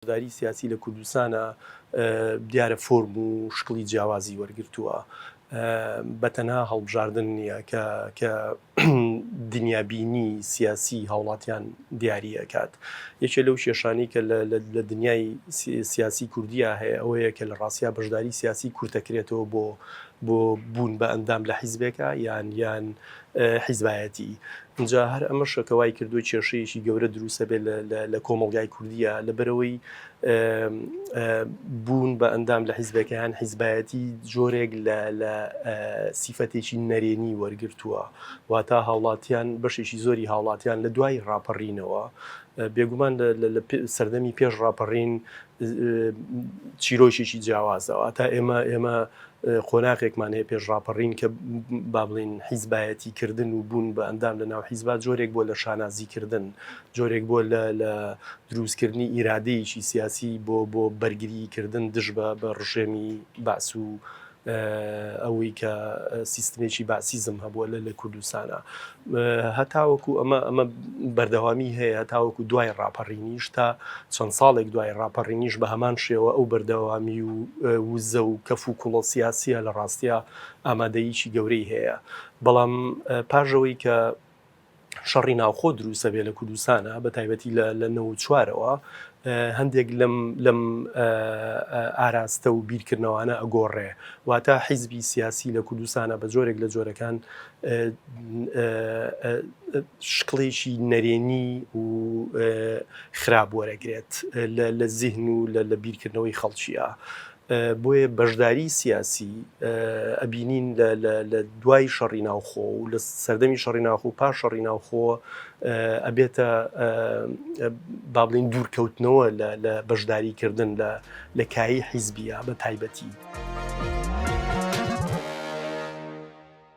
بەشداری سیاسی لە کوردستانە دیارە فۆرم و شکڵی جیاوازی وەرگرتووە بەتەنها هەڵبژاردن نییە کە دنیابینی سیاسی هاوڵاتیان دیاری ئەکات. یەکێ لەو کێشانەی کە لە دنیای سیاسی کوردیا هەیە ئەوەیە کە لە ڕاستیا بەشداری سیاسی کورتەکرێتەوە بۆ بوون بە ئەندام لە حیزبێکە یان حیزبایەتی. اینجا هەر ئەمە شەکەوای کردووە کێشەیەکی گەورە دروستە بێت لە کۆمەڵگای کوردیە لەبەرەوەی بوون بە ئەندام لە حیزبەکەیان حیزبایەتی جۆرێک لە سیفەتێکی نەرێنی وەرگرتووە واتە هاوڵاتیان بەشێکی زۆری هاوڵاتیان لە دوای ڕاپەڕینەوە بێگومان لە سەردەمی پێش ڕاپەڕین چیرۆشێکی جیاوازەوە تا ئێمە قۆناغێکمان هەیە پێش ڕاپەڕین کە با بڵێن حیزبایەتی کردن و بوون بە ئەندام لە ناو حیزبات جۆرێک بۆ لە شانازیکردن جۆرێک بۆ لە دروستکردنی ئیرادەیەکی سیاسی بۆ بەرگریکردن دژ بە ڕژێمی باس و ئەوەی کە سیستمێکی باسیزم هەبووە لە کوردستانە هەتاوەکو ئەمە بەردەوامی هەیە هەتاوەکو دوای ڕاپەڕینیش تا چەند ساڵێک دوای ڕاپەڕینیش بە هەمان شێوە ئەو بەردەوامی و وزە و کەف و کوڵە سیاسیە لە ڕاستیە ئامادەییکی گەورەی هەیە بەڵام پاژەوەی کە شەڕی ناوخۆ دروستە بێ لە کوردستانە بە تایبەتی لە 94ەوە هەندێک لەم ئاراستە و بیرکردنەوەانە ئەگۆڕێ واتە حیزبی سیاسی لە کوردستانە بە جۆرێک لە جۆرەکان شکڵێکی نەرێنی و خراپ وەرەگرێت لە زیهن و لە بیرکردنەوەی خەڵکیە بۆیە بەشداری سیاسی ئەبینین لە دوای شەڕی ناوخۆ و لە سەردەمی شەڕی ناوخۆ و پاش شەڕی ناوخۆ ئەبێتە با بڵێن دوورکەوتنەوە لە بەشداریکردن لە کایی حیزبیە بە تایبەتی.